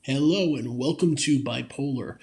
Hello and welcome to Bipolar.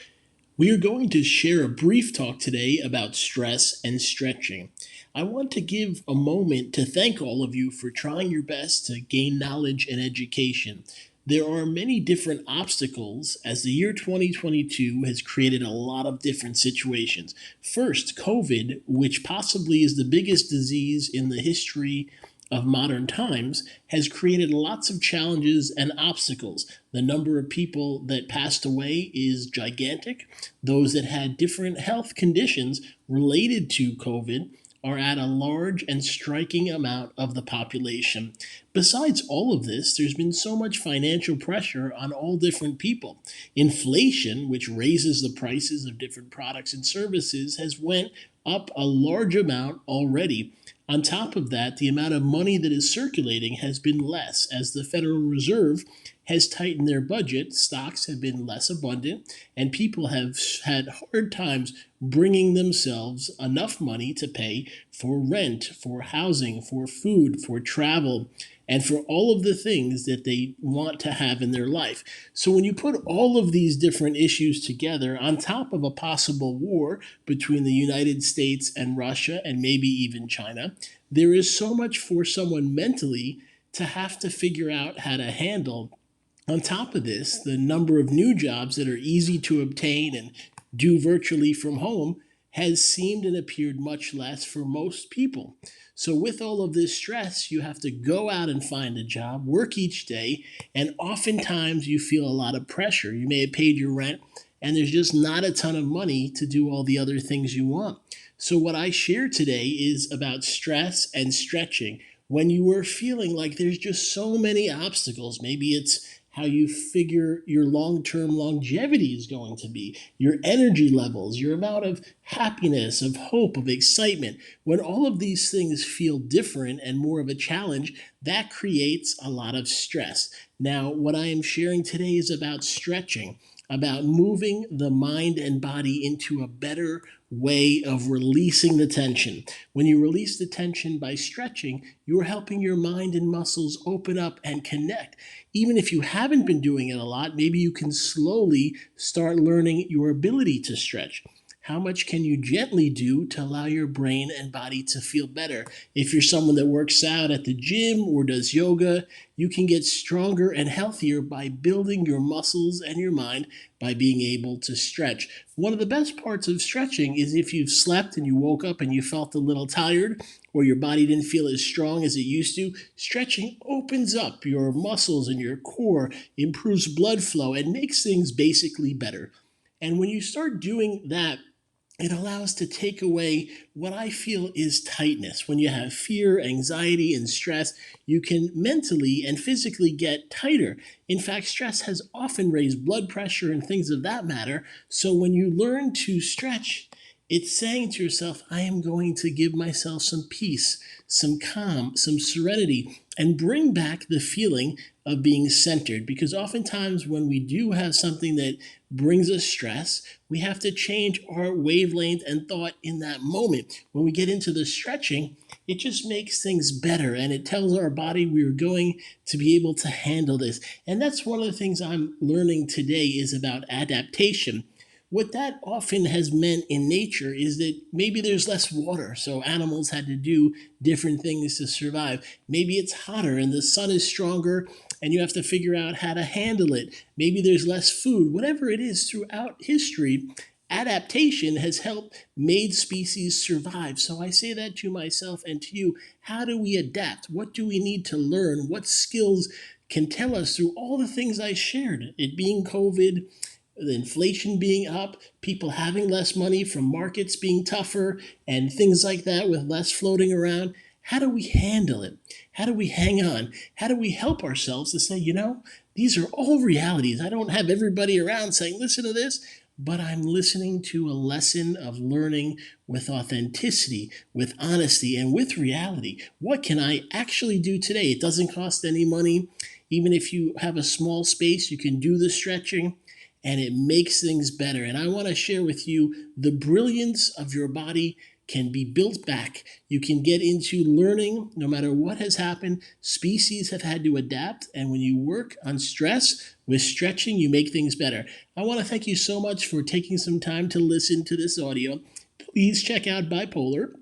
We are going to share a brief talk today about stress and stretching. I want to give a moment to thank all of you for trying your best to gain knowledge and education. There are many different obstacles as the year 2022 has created a lot of different situations. First, COVID, which possibly is the biggest disease in the history of modern times, has created lots of challenges and obstacles. The number of people that passed away is gigantic. Those that had different health conditions related to COVID are at a large and striking amount of the population. Besides all of this, there's been so much financial pressure on all different people. Inflation, which raises the prices of different products and services, has went up a large amount already. On top of that, the amount of money that is circulating has been less. As the Federal Reserve has tightened their budget, stocks have been less abundant, and people have had hard times bringing themselves enough money to pay for rent, for housing, for food, for travel, and for all of the things that they want to have in their life. So when you put all of these different issues together on top of a possible war between the United States and Russia and maybe even China, there is so much for someone mentally to have to figure out how to handle. On top of this, the number of new jobs that are easy to obtain and do virtually from home has seemed and appeared much less for most people. So, with all of this stress, you have to go out and find a job, work each day, and oftentimes you feel a lot of pressure. You may have paid your rent, and there's just not a ton of money to do all the other things you want. So, what I share today is about stress and stretching. When you are feeling like there's just so many obstacles, maybe it's how you figure your long term longevity is going to be, your energy levels, your amount of happiness, of hope, of excitement. When all of these things feel different and more of a challenge, that creates a lot of stress. Now, what I am sharing today is about stretching, about moving the mind and body into a better way of releasing the tension. When you release the tension by stretching, you're helping your mind and muscles open up and connect. Even if you haven't been doing it a lot, maybe you can slowly start learning your ability to stretch. How much can you gently do to allow your brain and body to feel better? If you're someone that works out at the gym or does yoga, you can get stronger and healthier by building your muscles and your mind by being able to stretch. One of the best parts of stretching is if you've slept and you woke up and you felt a little tired or your body didn't feel as strong as it used to, stretching opens up your muscles and your core, improves blood flow, and makes things basically better. And when you start doing that, it allows to take away what I feel is tightness. When you have fear, anxiety, and stress, you can mentally and physically get tighter. In fact, stress has often raised blood pressure and things of that matter. So when you learn to stretch, it's saying to yourself, I am going to give myself some peace, some calm, some serenity, and bring back the feeling of being centered. Because oftentimes, when we do have something that brings us stress, we have to change our wavelength and thought in that moment. When we get into the stretching, it just makes things better and it tells our body we are going to be able to handle this. And that's one of the things I'm learning today is about adaptation. What that often has meant in nature is that maybe there's less water, so animals had to do different things to survive. Maybe it's hotter and the sun is stronger and you have to figure out how to handle it. Maybe there's less food. Whatever it is throughout history, adaptation has helped made species survive. So I say that to myself and to you. How do we adapt? What do we need to learn? What skills can tell us through all the things I shared? It being COVID, the inflation being up, people having less money from markets being tougher, and things like that with less floating around. How do we handle it? How do we hang on? How do we help ourselves to say, these are all realities. I don't have everybody around saying, listen to this, but I'm listening to a lesson of learning with authenticity, with honesty, and with reality. What can I actually do today? It doesn't cost any money. Even if you have a small space, you can do the stretching and it makes things better. And I want to share with you the brilliance of your body can be built back. You can get into learning no matter what has happened. Species have had to adapt, and when you work on stress with stretching, you make things better. I want to thank you so much for taking some time to listen to this audio. Please check out Bipolar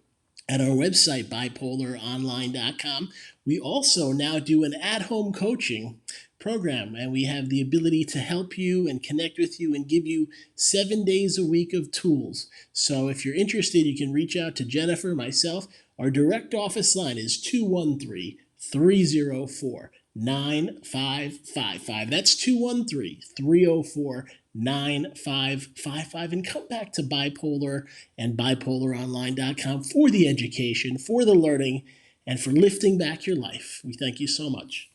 at our website, bipolaronline.com. We also now do an at home coaching program, and we have the ability to help you and connect with you and give you 7 days a week of tools. So if you're interested, you can reach out to Jennifer, myself. Our direct office line is 213 304 9555. That's 213 304 9555. And come back to Bipolar and bipolaronline.com for the education, for the learning, and for lifting back your life. We thank you so much.